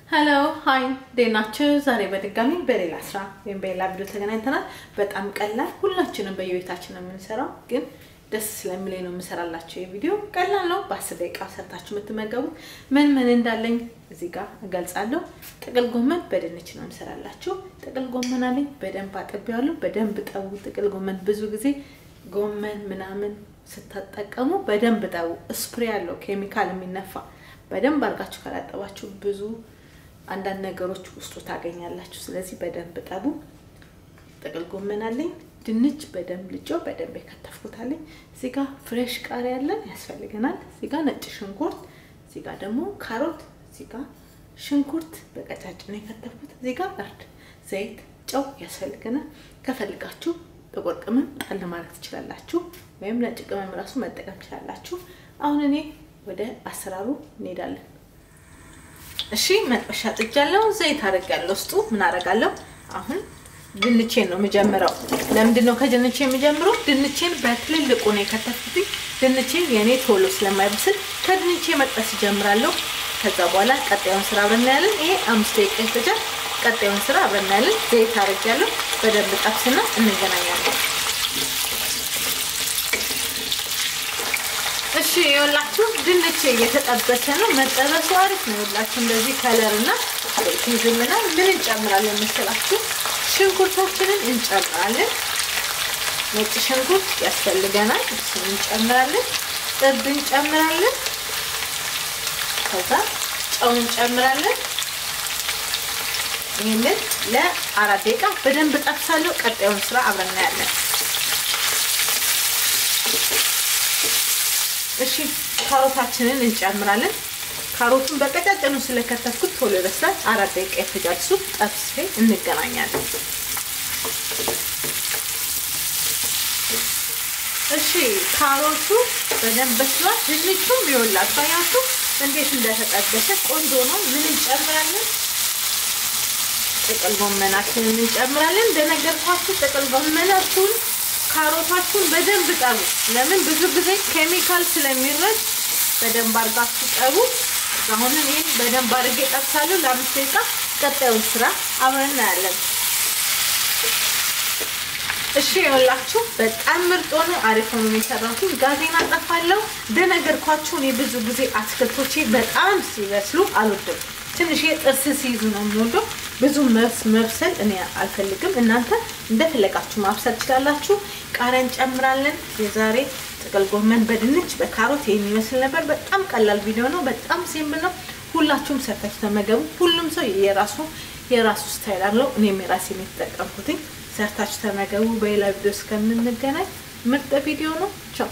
Hello, hi. ደናችሁ ዛሬ በድጋሚ በሌላ ስራ ወይም በሌላ ቪዲዮ ተገናኝተናል። በጣም ቀላል ሁላችንም በየቤታችን ነው የምንሰራው ግን ደስ ስለሚለኝ ነው የምሰራላችሁ የቪዲዮ ቀላል ነው በ10 ደቂቃ ሰርታችሁ የምትመገቡት ምን እንዳለኝ እዚህ ጋር እገልጻለሁ። ጥቅል ጎመን በድንች ነው የምሰራላችሁ። ጥቅል ጎመን አለኝ በደንብ አጥቤያለሁ። በደንብ ጠቡ። ጥቅል ጎመን ብዙ ጊዜ ጎመን ምናምን ስትጠቀሙ በደንብ ጠቡ። ስፕሬይ ያለው ኬሚካል የሚነፋ በደንብ አርጋችሁ ካላጠባችሁ ብዙ አንዳንድ ነገሮች ውስጡ ታገኛላችሁ። ስለዚህ በደንብ ጠቡ። ጥቅል ጎመን አለኝ። ድንች በደንብ ልጬው በደንብ የከተፍኩት አለኝ። እዚህ ጋር ፍሬሽ ቃሪያ አለን ያስፈልገናል። እዚህ ጋር ነጭ ሽንኩርት፣ እዚህ ጋር ደግሞ ካሮት፣ እዚህ ጋር ሽንኩርት በቀጫጭን የከተፍኩት፣ እዚህ ጋር እርድ፣ ዘይት፣ ጨው ያስፈልገናል። ከፈልጋችሁ ጥቁር ቅመም ጣል ማድረግ ትችላላችሁ ወይም ነጭ ቅመም ራሱ መጠቀም ትችላላችሁ። አሁን እኔ ወደ አሰራሩ እንሄዳለን። እሺ መጥበሻ ጥጃለሁ። ዘይት አረጋለሁ። ውስጡ ምን አረጋለሁ? አሁን ድንቼን ነው መጀመሪያው። ለምንድነው ከድንቼ የምጀምረው? ድንቼን በትልልቁ ነው የከተፍኩት። ድንቼ የኔ ቶሎ ስለማይበስል ከድንቼ መጥበስ ጀምራለሁ። ከዛ በኋላ ቀጣዩን ስራ አብረን እናያለን። ይሄ 5 ደቂቃ ይፈጃል። ቀጣዩን ስራ አብረን እናያለን። ዘይት አረጋለሁ። በደንብ ጠብስና እንገናኛለን። እሺ ይኸውላችሁ ድንቼ እየተጠበሰ ነው። መጠበሱ አሪፍ ነው። ይኸውላችሁ እንደዚህ ከለርና ይዝምና ምን እንጨምራለን መሰላችሁ? ሽንኩርታችንን እንጨምራለን። ነጭ ሽንኩርት ያስፈልገናል። እሱን እንጨምራለን። እርድ እንጨምራለን። ከዛ ጨው እንጨምራለን። ይሄንን ለ4 ደቂቃ በደንብ ጠብሳለሁ። ቀጣዩን ስራ አብረን እናያለን። እሺ ካሮታችንን እንጨምራለን። ካሮቱን በቀጫጭኑ ስለከተፍኩት ቶሎ ይበስላል። 4 ደቂቃ ይፈጃል። እሱ ጠብሼ እንገናኛለን። እሺ ካሮቱ በደንብ በስሏል። ድንቹም ይኸውላችሁ አያችሁ እንዴት እንደተጠበሰ ቆንጆ ነው። ምን እንጨምራለን? ጥቅል ጎመናችንን እንጨምራለን። እንደነገርኳችሁ ጥቅል ጎመናችሁን ካሮታችሁን በደንብ ጠቡ። ለምን ብዙ ጊዜ ኬሚካል ስለሚረጭ በደንብ አርጋችሁ ጠቡ። አሁን እኔን በደንብ አርጌ ጠብሳለሁ ለ5 ደቂቃ። ቀጣዩን ስራ አብረን እናያለን። እሺ ይኸውላችሁ በጣም ምርጥ ነው። አሪፍ ነው የሚሰራው። ጋዜና አጠፋለሁ። እንደነገርኳችሁ እኔ ብዙ ጊዜ አትክልቶቼ በጣም ሲበስሉ አልወድም። ትንሽ የጥርስ ሲይዙ ነው የምወደው። ብዙ መብሰል እኔ አልፈልግም። እናንተ እንደፈለጋችሁ ማብሰል ትችላላችሁ። ቃሪያ እንጨምራለን። የዛሬ ጥቅል ጎመን በድንች በካሮት ይሄን ይመስል ነበር። በጣም ቀላል ቪዲዮ ነው። በጣም ሲምፕል ነው። ሁላችሁም ሰርታችሁ ተመገቡ። ሁሉም ሰው የራሱ ስታይል አለው። እኔም የራሴን የተጠቀምኩት። ሰርታችሁ ተመገቡ። በሌላ ቪዲዮ እስከምንገናኝ ምርጥ ቪዲዮ ነው። ቻው